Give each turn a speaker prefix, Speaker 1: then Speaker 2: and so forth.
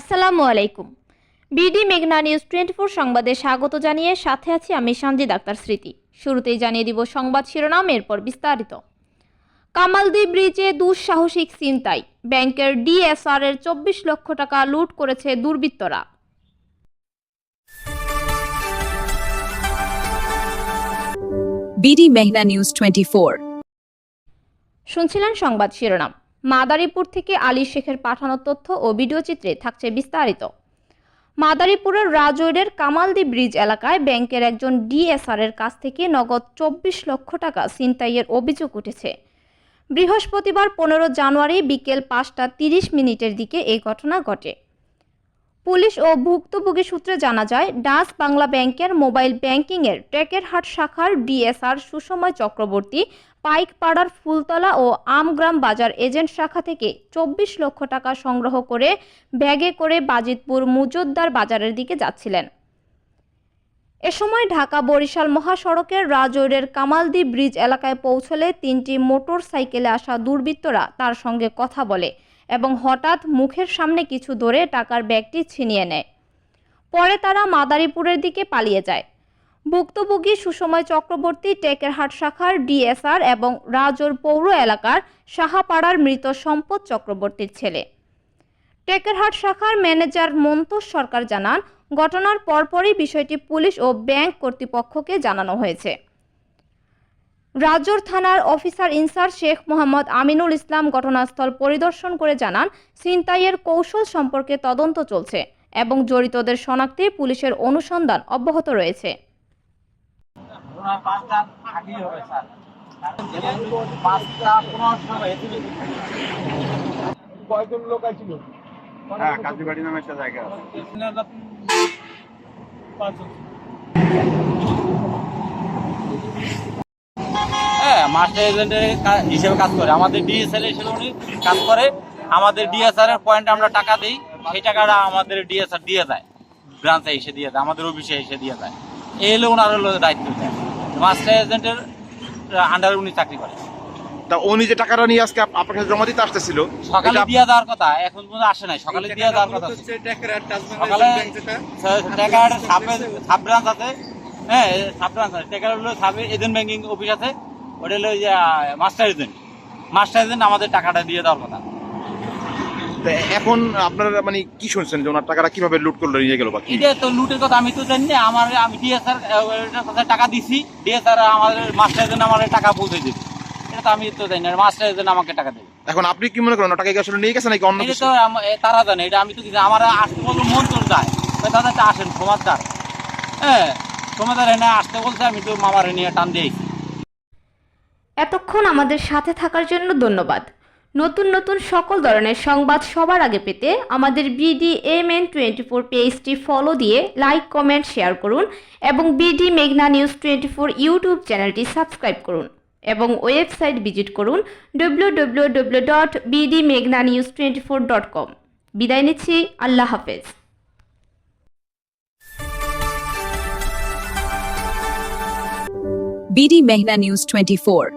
Speaker 1: আসসালামু আলাইকুম। বিডি মেঘনা নিউজ 24 সংবাদে স্বাগত জানিয়ে সাথে আছি আমি সানজিদ আক্তার স্মৃতি। শুরুতেই জানিয়ে দিব সংবাদ শিরোনাম, এরপর বিস্তারিত। কামালদী ব্রিজে দুঃসাহসিক ছিনতাই, ব্যাংকের ডিএসআর এর 24 লক্ষ টাকা লুট করেছে দুর্বৃত্তরা।
Speaker 2: বিডি মেঘনা নিউজ 24।
Speaker 1: শুনছিলেন সংবাদ শিরোনাম। মাদারীপুর থেকে আলী শেখের পাঠানো তথ্য ও ভিডিও চিত্রে থাকছে বিস্তারিত। মাদারীপুরের রাজৌরের কামালদী ব্রিজ এলাকায় ব্যাংকের একজন ডিএসআর এর কাছ থেকে নগদ 24 লক্ষ টাকা ছিনতাইয়ের অভিযোগ উঠেছে। বৃহস্পতিবার 15 জানুয়ারি বিকেল 5টা 30 মিনিটের দিকে এই ঘটনা ঘটে। পুলিশ ও ভুক্তভোগী সূত্রে জানা যায়, ডাচ বাংলা ব্যাংকের মোবাইল ব্যাংকিংয়ের টেকেরহাট শাখার ডিএসআর সুসময় চক্রবর্তী পাইকপাড়ার ফুলতলা ও আমগ্রাম বাজার এজেন্ট শাখা থেকে 24 লক্ষ টাকা সংগ্রহ করে ব্যাগে করে বাজিতপুর মুজদ্দার বাজারের দিকে যাচ্ছিলেন। এ সময় ঢাকা বরিশাল মহাসড়কের রাজৌরের কামালদী ব্রিজ এলাকায় পৌঁছলে 3টি মোটর সাইকেলে আসা দুর্বৃত্তরা তার সঙ্গে কথা বলে এবং হঠাৎ মুখের সামনে কিছু ধরে টাকার ব্যাগটি ছিনিয়ে নেয়। পরে তারা মাদারীপুরের দিকে পালিয়ে যায়। ভুক্তভোগী সুসময় চক্রবর্তী টেকেরহাট শাখার ডিএসআর এবং রাজৌর পৌর এলাকার সাহাপাড়ার মৃত সম্পদ চক্রবর্তীর ছেলে। টেকেরহাট শাখার ম্যানেজার মন্তোষ সরকার জানান, ঘটনার পরপরই বিষয়টি পুলিশ ও ব্যাংক কর্তৃপক্ষকে জানানো হয়েছে। রাজৌর থানার অফিসার ইনচার্জ শেখ মোহাম্মদ আমিনুল ইসলাম ঘটনাস্থল পরিদর্শন করে জানান, ছিনতাইয়ের কৌশল সম্পর্কে তদন্ত চলছে এবং জড়িতদের শনাক্তে পুলিশের অনুসন্ধান অব্যাহত রয়েছে।
Speaker 3: কয়জন লোক আছিল?
Speaker 4: হ্যাঁ, কাজীবাড়ি নামে একটা জায়গা আছে।
Speaker 5: হ্যাঁ, মাস্টার এজেন্টের হিসেবে কাজ করে, আমাদের ডিএসআর হিসেবে উনি কাজ করে। আমাদের ডিএসআর এর পয়েন্টে আমরা টাকা দিই, সেই টাকাটা আমাদের ডিএসআর দিয়ে দেয়, ব্রাঞ্চে এসে দিয়ে দেয়, আমাদের অফিসে এসে দিয়ে দেয়। এই হলো ওনার হলো দায়িত্ব। মাস্টার এজেন্টের আন্ডারে উনি চাকরি করে।
Speaker 4: তা উনি যে টাকাটা নিয়ে আজকে আপনার কাছে জমা দিতে আসতেছিল,
Speaker 5: সকালে দিয়ে দেওয়ার কথা, এখন পর্যন্ত আসে নাই। সকালে দিয়ে দেওয়ার কথা, সকালে টাকার সাব ব্রাঞ্চ আছে। হ্যাঁ, সাব ব্রাঞ্চ আছে, টাকার হলো সাব এজেন্ট ব্যাংকিং অফিস আছে, ওটা হলো মাস্টার এজেন্ট। মাস্টার এজেন্ট আমাদের টাকাটা দিয়ে দেওয়ার কথা।
Speaker 4: এখন আপনারা মানে কি শুনছেন যে ওনার টাকাটা কিভাবে লুট করলো, নিয়ে গেল?
Speaker 5: এটা তো লুটের কথা আমি তো জানি না। আমি ডিএসআর টাকা দিছি, ডিএসআর আমাদের মাস্টার এজেন্ট আমাদের টাকা পৌঁছে দেবে, এটা তো আমি তো জানি না। মাস্টার এজেন্ট আমাকে টাকা দেবে।
Speaker 4: এখন আপনি কি মনে করেন টাকা কি আসলে নিয়ে গেছে নাকি অন্য
Speaker 5: এটা
Speaker 4: কিছু?
Speaker 5: তো তারা জানে, এটা আমি তো কিছু। আমার আসতে বলবো মন চল যায়, দাদা আসেন সমাজদার। হ্যাঁ, সমাজদার এনে আসতে বলছে, আমি তো মামার নিয়ে টান দিয়েছি।
Speaker 1: এতক্ষণ আমাদের সাথে থাকার জন্য ধন্যবাদ। নতুন নতুন সকল ধরনের সংবাদ সবার আগে পেতে আমাদের BDMN 24 পেজটি ফলো দিয়ে লাইক, কমেন্ট, শেয়ার করুন এবং বিডি মেঘনা নিউজ 24 ইউটিউব চ্যানেলটি সাবস্ক্রাইব করুন এবং ওয়েবসাইট ভিজিট করুন www.bdmeghnanews24.com। বিদায় নিচ্ছি, আল্লাহ হাফেজ।
Speaker 2: বিডি মেঘনা নিউজ 24।